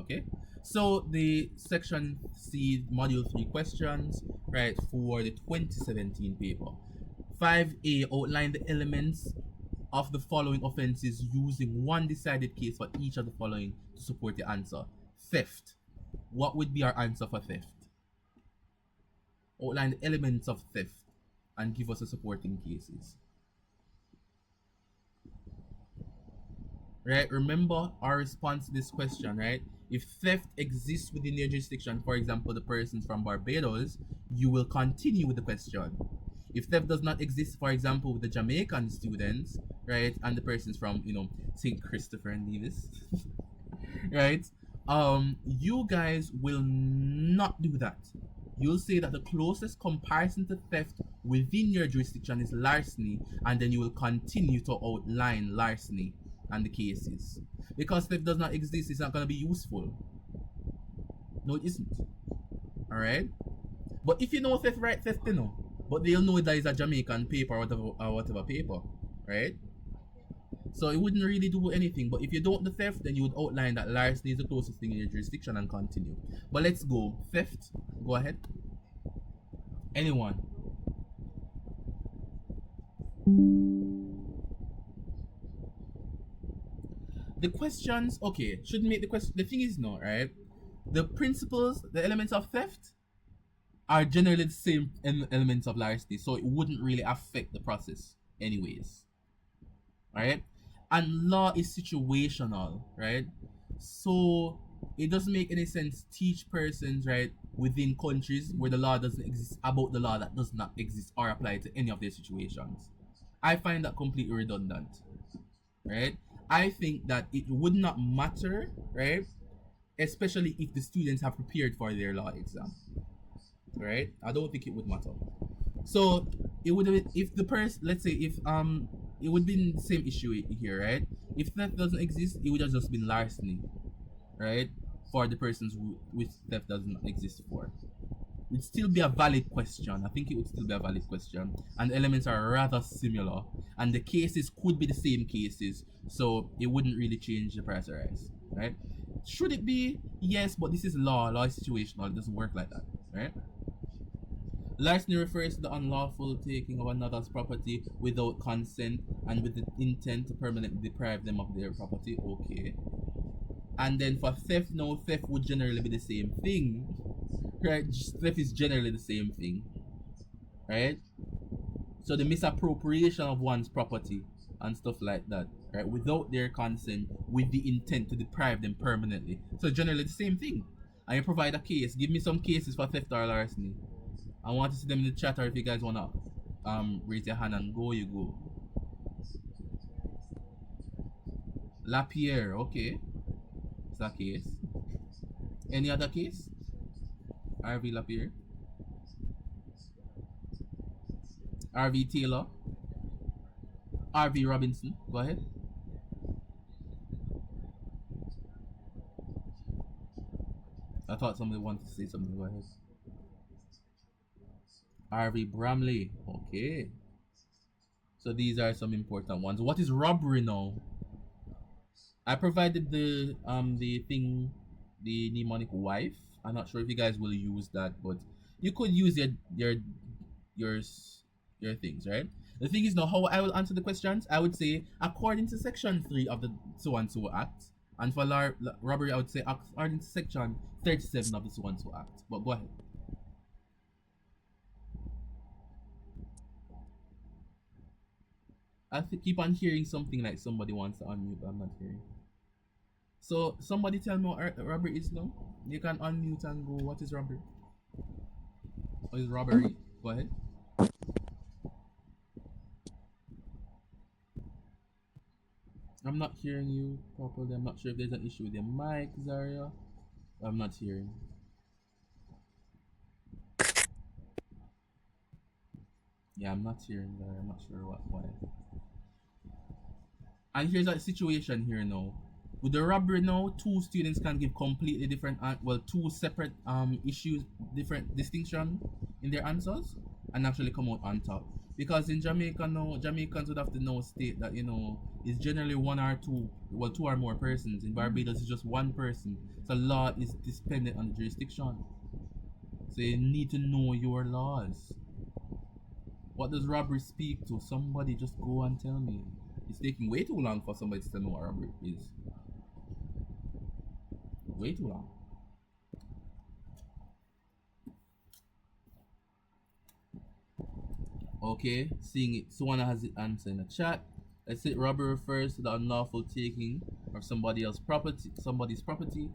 Okay, so the section C module 3 questions, right, for the 2017 paper. 5A outline the elements of the following offenses using one decided case for each of the following to support the answer. Theft. What would be our answer for theft? Outline the elements of theft and give us the supporting cases. Right, remember our response to this question, right? If theft exists within your jurisdiction, for example, the persons from Barbados, you will continue with the question. If theft does not exist, for example, with the Jamaican students, right, and the persons from, St. Christopher and Nevis, right, you guys will not do that. You'll say that the closest comparison to theft within your jurisdiction is larceny, and then you will continue to outline larceny and the cases. Because theft does not exist, it's not going to be useful. No, it isn't. Alright? But if you know theft, right, theft, but they'll know that it's a Jamaican paper or whatever paper. Right? So it wouldn't really do anything. But if you don't the theft, then you would outline that larceny is the closest thing in your jurisdiction and continue. But let's go. Theft. Go ahead. Anyone? The questions, okay, shouldn't make the question. The thing is, no, right? The principles, the elements of theft are generally the same elements of larceny, so it wouldn't really affect the process, anyways. Alright? And law is situational, right? So it doesn't make any sense to teach persons, right, within countries where the law doesn't exist about the law that does not exist or apply to any of their situations. I find that completely redundant, right? I think that it would not matter, right? Especially if the students have prepared for their law exam, right? I don't think it would matter. So it would have, if the person, let's say if it would be the same issue here, right? If theft doesn't exist, it would have just been larceny, right? For the persons which theft doesn't exist for. It would still be a valid question. I think it would still be a valid question. And the elements are rather similar. And the cases could be the same cases. So it wouldn't really change the price of rice, right? Should it be? Yes, but this is law. Law is situational. It doesn't work like that, right? Larceny refers to the unlawful taking of another's property without consent and with the intent to permanently deprive them of their property. Okay. And then for theft, no, theft would generally be the same thing. Right? Theft is generally the same thing. Right? So the misappropriation of one's property and stuff like that, right? Without their consent, with the intent to deprive them permanently. So generally the same thing. And you provide a case. Give me some cases for theft or larceny. I want to see them in the chat, or if you guys wanna raise your hand and go, you go. Lapierre, okay. It's a case. Any other case? RV Lapierre. RV Taylor. RV Robinson. Go ahead. I thought somebody wanted to say something. Go ahead. RV Bramley. Okay. So these are some important ones. What is robbery now? I provided the thing, the mnemonic wife. I'm not sure if you guys will use that, but you could use your things, right? The thing is now how I will answer the questions. I would say according to section 3 of the so and so act, and for robbery I would say according to section 37 of the so and so act. But go ahead. I keep on hearing something like somebody wants to unmute, but I'm not hearing. So somebody tell me what robbery is now. You can unmute and go. What is robbery? What is robbery? Go ahead. I'm not hearing you properly. I'm not sure if there's an issue with your mic, Zaria. I'm not hearing. Yeah, I'm not hearing Zaria. I'm not sure why. And here's a situation here now. With the robbery now, two students can give completely different, two separate issues, different distinction in their answers, and actually come out on top. Because in Jamaica now, Jamaicans would have to now state that, is generally one or two, well, two or more persons. In Barbados, it's just one person. So law is dependent on the jurisdiction. So you need to know your laws. What does robbery speak to? Somebody just go and tell me. It's taking way too long for somebody to know what robbery is. Way too long. Okay, seeing it. Someone has the answer in the chat. Let's say robbery refers to the unlawful taking of somebody's property,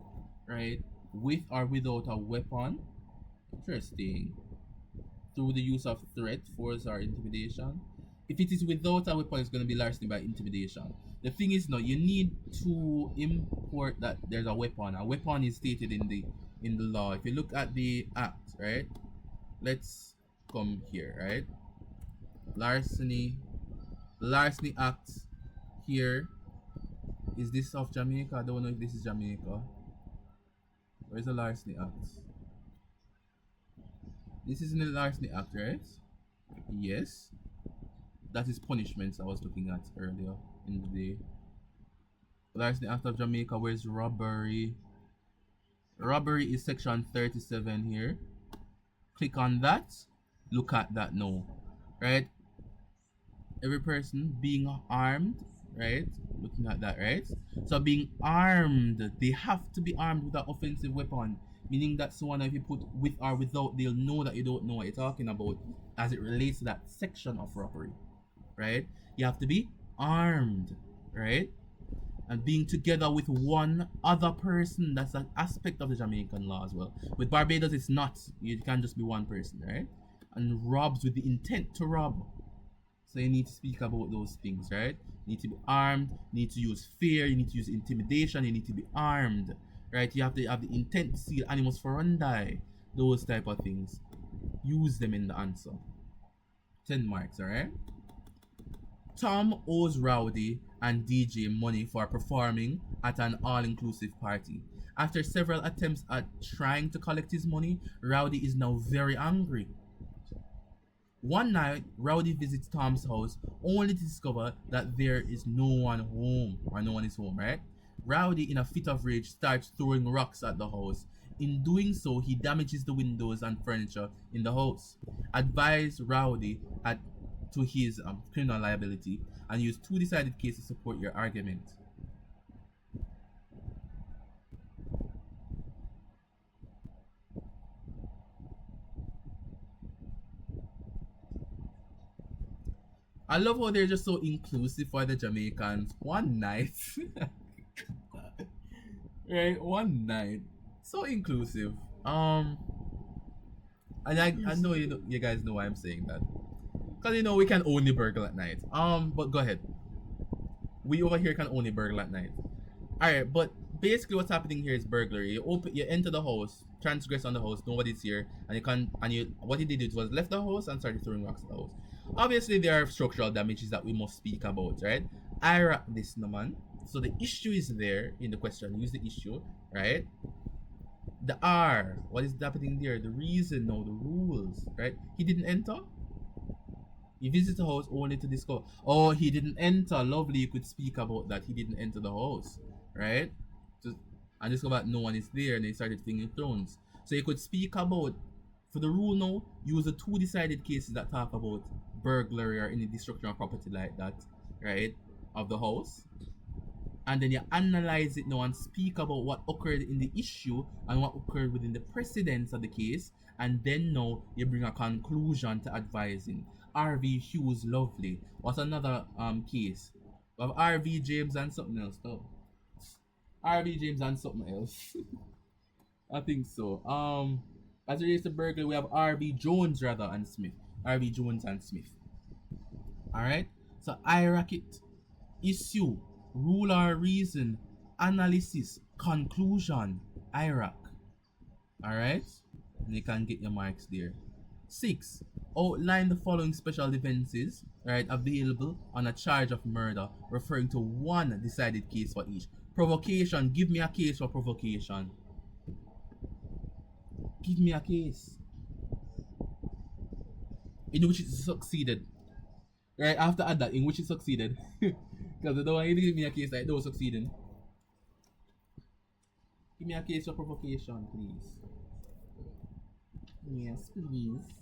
right? With or without a weapon. Interesting. Through the use of threat, force, or intimidation. If it is without a weapon, it's going to be larceny by intimidation. The thing is, no, you need to import that there's a weapon. A weapon is stated in the law. If you look at the act, right? Let's come here, right? Larceny Act here. Is this of Jamaica? I don't know if this is Jamaica. Where's the Larceny Act? This is in the Larceny Act, right? Yes. That is punishments I was looking at earlier in the day. Larceny Act of Jamaica, where's robbery? Robbery is section 37 here. Click on that. Look at that now. Right? Every person being armed, right? Looking at that, right? So being armed, they have to be armed with an offensive weapon. Meaning that someone, if you put with or without, they'll know that you don't know what you're talking about as it relates to that section of robbery. Right? You have to be armed, right? And being together with one other person, that's an aspect of the Jamaican law as well. With Barbados, it's not. You can't just be one person, right? And robs with the intent to rob. So you need to speak about those things, right? You need to be armed, you need to use fear, you need to use intimidation, you need to be armed, right? You have to have the intent to seal animus furandi, those type of things. Use them in the answer. 10 marks, alright? Tom owes Rowdy and DJ money for performing at an all-inclusive party. After several attempts at trying to collect his money, Rowdy is now very angry. One night, Rowdy visits Tom's house only to discover that there is no one home, or no one is home, right? Rowdy, in a fit of rage, starts throwing rocks at the house. In doing so, he damages the windows and furniture in the house. Advise Rowdy to his criminal liability and use 2 decided cases to support your argument. I love how they're just so inclusive for the Jamaicans. One night. Right? One night. So inclusive. And I know you guys know why I'm saying that. Because you know we can only burgle at night. But go ahead. We over here can only burgle at night. Alright, but basically what's happening here is burglary. You enter the house, transgress on the house, nobody's here, what he did was left the house and started throwing rocks at the house. Obviously there are structural damages that we must speak about, right? IRAC this no man. So the issue is there in the question. Use the issue, right? The R, what is happening there? The reason, no, the rules, right? He didn't enter. He visits the house only to discover. Oh, he didn't enter. Lovely, you could speak about that. He didn't enter the house, right? And discover that no one is there, and they started flinging thrones. So you could speak about, for the rule now, use the 2 decided cases that talk about burglary or any destruction of property like that, right? Of the house. And then you analyze it now and speak about what occurred in the issue and what occurred within the precedents of the case, and then now you bring a conclusion to advising. RV Hughes Lovely. What's another case? We have RV James and something else though. RV James and something else. I think so. As it relates to burglary, we have RV Jones rather and Smith. RV Jones and Smith. Alright? So IRAC it. Issue, rule or reason, analysis, conclusion, IRAC. Alright? And you can get your marks there. 6. Outline the following special defenses, right, available on a charge of murder, referring to 1 decided case for each. Provocation. Give me a case for provocation. Give me a case in which it succeeded. Right, after that, in which it succeeded. Because I don't want you to give me a case like those succeeding. Give me a case of provocation, please. Yes, please.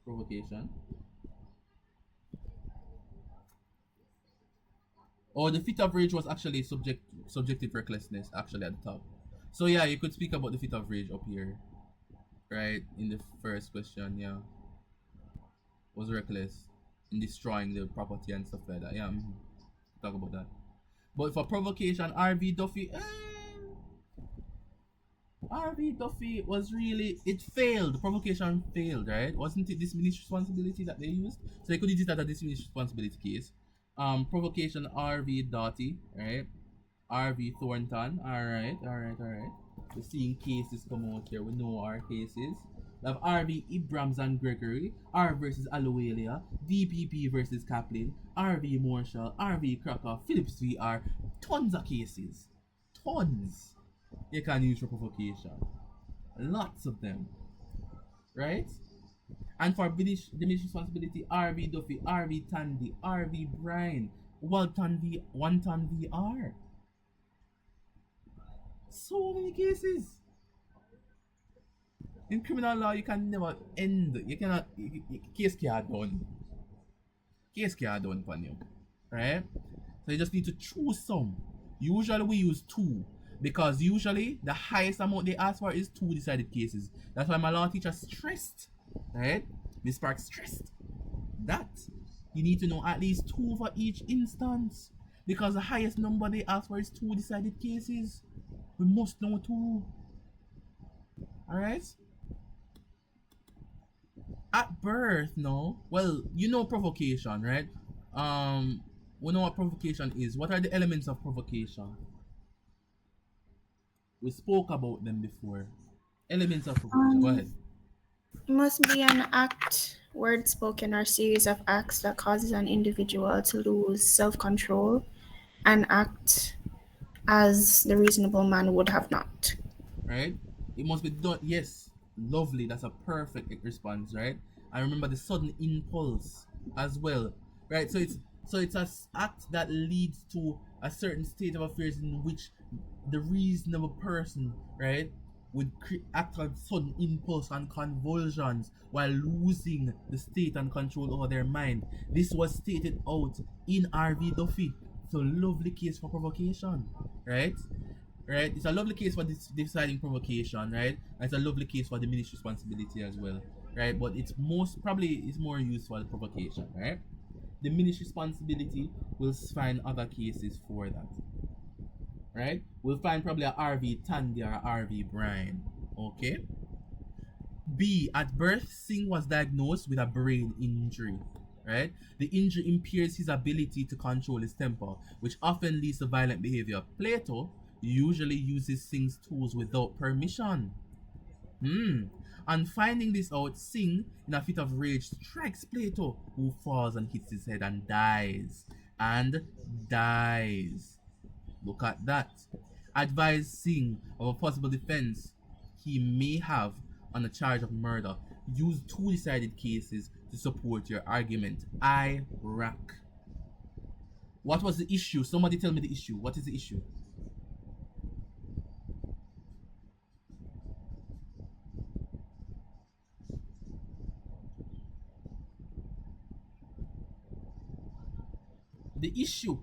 Provocation. Oh, the fit of rage was actually subjective recklessness, actually, at the top. So yeah, you could speak about the fit of rage up here. Right? In the first question, yeah. Was reckless in destroying the property and stuff like that. Yeah, talk about that. But for provocation, RV Duffy, RV Duffy was really, it failed. Provocation failed, right? Wasn't it diminished responsibility that they used? So they could use it as a diminished responsibility case. Provocation RV Doughty, right? RV Thornton, alright. We're seeing cases come out here. We know our cases. We have RV Ibrams and Gregory, R versus Aluelia, DPP versus Kaplan, RV Marshall, RV Crocker, Phillips VR. Tons of cases. Tons. You can use for provocation. Lots of them. Right? And for diminished responsibility, RV Duffy, RV Tandy, RV Brian, Walton VR. So many cases. In criminal law, you can never end. You cannot. Case can't done. Case can't done for you. Right? So you just need to choose some. Usually we use 2. Because usually the highest amount they ask for is 2 decided cases. That's why my law teacher stressed. Right? Miss Park stressed that you need to know at least 2 for each instance. Because the highest number they ask for is 2 decided cases. We must know 2. Alright? At birth, no. Well, you know provocation, right? We know what provocation is. What are the elements of provocation? We spoke about them before. Elements of provocation. Go ahead. Must be an act, word spoken, or series of acts that causes an individual to lose self-control and act as the reasonable man would have not. Right? It must be done. Yes, lovely. That's a perfect response, right? I remember the sudden impulse as well, right? So it's an act that leads to a certain state of affairs in which the reasonable person, right, would act on sudden impulse and convulsions while losing the state and control over their mind. This was stated out in RV Duffy. So lovely case for provocation, right? Right? It's a lovely case for deciding provocation, right? And it's a lovely case for diminished responsibility as well, right? But it's more used for the provocation, right? Diminished responsibility, we'll find other cases for that, right? We'll find probably a RV Tandy or a RV Brian, okay? B, at birth, Singh was diagnosed with a brain injury, right? The injury impairs his ability to control his temper, which often leads to violent behavior. Plato usually uses Singh's tools without permission. On finding this out, Singh, in a fit of rage, strikes Plato, who falls and hits his head and dies. Look at that. Advise Singh of a possible defense he may have on a charge of murder. Use 2 decided cases to support your argument. Iraq. What was the issue? Somebody tell me the issue. What is the issue? The issue.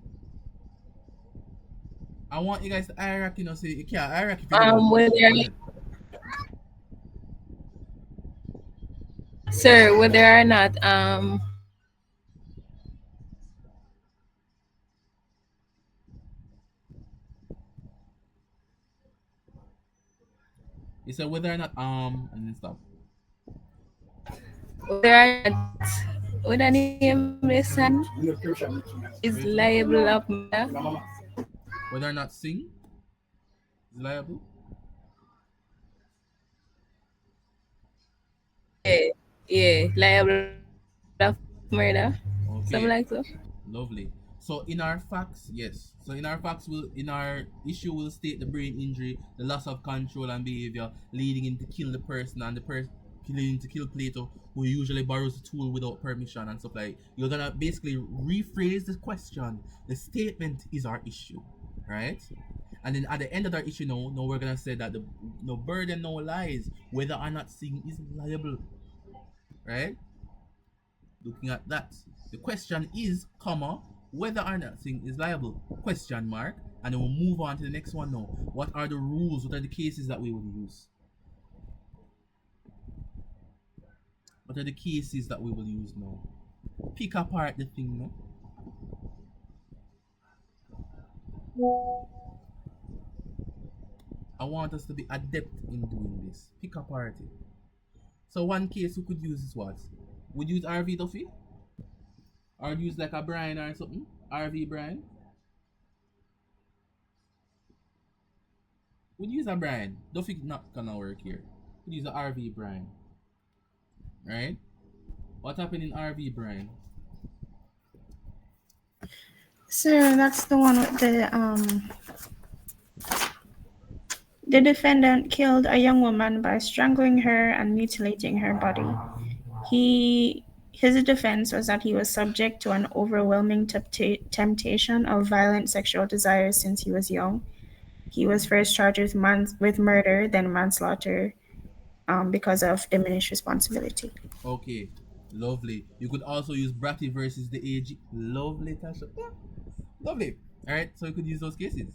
I want you guys to Iraq, you know, say you can't Iraq if you don't. Sir, whether or not You said whether or not and then stop. whether nameless son is liable of murder. Whether or not Singh is liable? Yeah, liable of murder. Okay. Something like so. Lovely. So in our facts, yes. So in our facts, in our issue will state the brain injury, the loss of control and behavior leading him to kill the person, and the person planning to kill Plato, who usually borrows the tool without permission and stuff like. You're gonna basically rephrase the question. The statement is our issue, right? And then at the end of our issue, now we're gonna say that the no burden, no lies, whether or not sin is liable, right? Looking at that, the question is, comma, whether or not sin is liable, question mark, and then we'll move on to the next one now. What are the rules? What are the cases that we would use? What are the cases that we will use now? Pick apart the thing now. I want us to be adept in doing this. Pick apart it. So one case we could use is what? Would use RV Duffy? Or use like a Brian or something? RV Brian? Would use a Brian. Duffy not gonna work here. Would use a RV Brian. Right? What happened in RV Brian? Sir, that's the one with the defendant killed a young woman by strangling her and mutilating her body. His defense was that he was subject to an overwhelming temptation of violent sexual desires since he was young. He was first charged with murder, then manslaughter, because of diminished responsibility. Okay, lovely. You could also use Bratty versus the AG. Lovely, Tasha. Yeah. Lovely. Alright, so you could use those cases.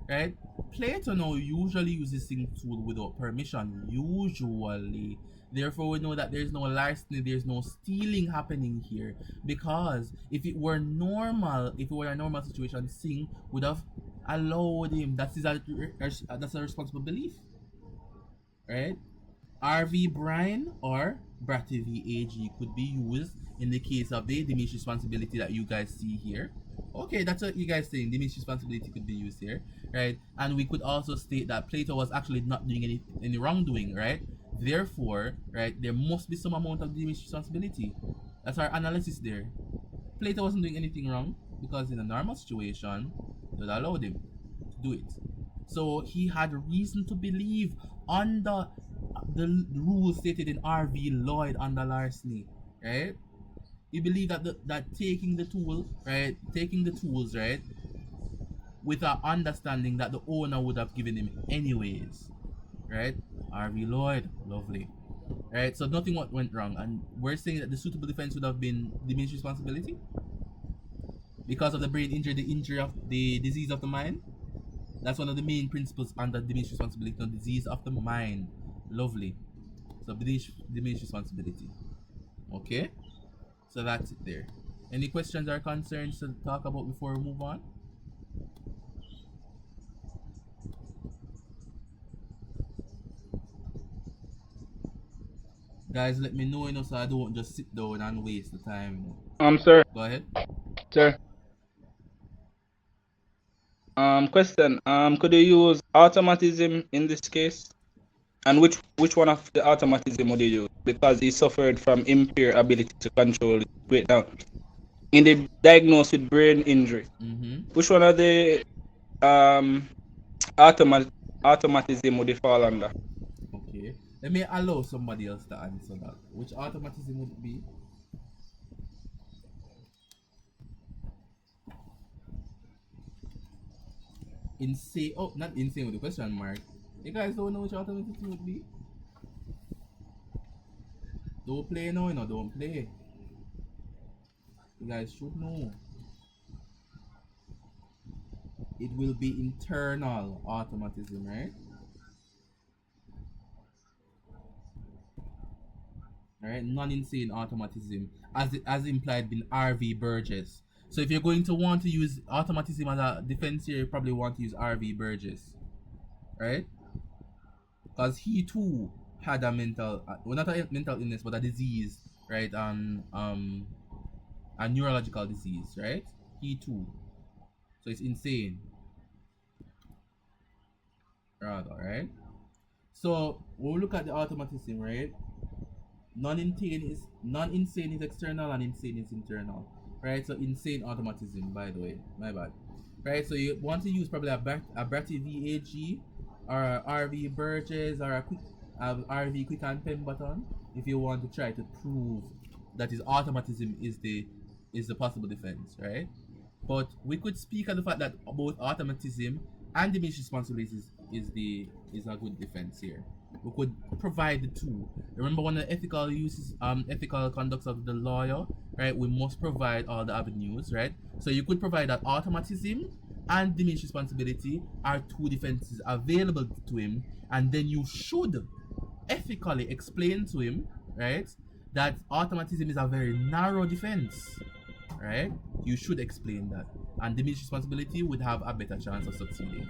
Right? Plato now usually uses sync tool without permission. Usually. Therefore, we know that there's no larceny, there's no stealing happening here. Because if it were normal, if it were a normal situation, Singh would have allowed him. That's a responsible belief. Right? RV Brian or Bratty v AG could be used in the case of the diminished responsibility that you guys see here. Okay, that's what you guys saying. Diminished responsibility could be used here, right? And we could also state that Plato was actually not doing any wrongdoing, right? Therefore, right, there must be some amount of diminished responsibility. That's our analysis there. Plato wasn't doing anything wrong because in a normal situation, they allowed him to do it. So he had reason to believe under the rules stated in RV Lloyd under larceny, right? He believed that taking the tools, right, with an understanding that the owner would have given him anyways, right? RV Lloyd, lovely, right? So nothing went wrong, and we're saying that the suitable defense would have been diminished responsibility because of the brain injury, the injury of the disease of the mind. That's one of the main principles under diminished responsibility, on disease of the mind. Lovely. So diminished responsibility. Okay. So that's it there. Any questions or concerns to talk about before we move on? Guys, let me know, so I don't just sit down and waste the time. Sir. Go ahead. Sir. Question. Could you use automatism in this case? And which one of the automatism would you use? Because he suffered from impaired ability to control his breakdown. In the diagnosed with brain injury, which one of the automatism would he fall under? Okay. Let me allow somebody else to answer that. Which automatism would it be? Insane. Oh, not insane with the question mark. You guys don't know which automatism would be? Don't play now, don't play. You guys should know. It will be internal automatism, right? Alright, non-insane automatism, as implied in RV Burgess. So if you're going to want to use automatism as a defense here, you probably want to use RV Burgess, right? Because he too had a mental, well, not a mental illness, but a disease, right? A neurological disease, right? He too. So it's insane. Rather, right? So when we look at the automatism, right? Non-insane is external and insane is internal, right? So insane automatism, by the way, my bad, right? So you want to use probably a Bratty VAG or a RV Burgess or a RV quick and pen button if you want to try to prove that his automatism is the possible defense, right? But we could speak on the fact that both automatism and diminished responsibilities is a good defense here. We could provide the two. Remember one of the ethical conducts of the lawyer, right? We must provide all the avenues, right? So you could provide that automatism and diminished responsibility are two defenses available to him, and then you should ethically explain to him, right, that automatism is a very narrow defense, right? You should explain that, and diminished responsibility would have a better chance of succeeding.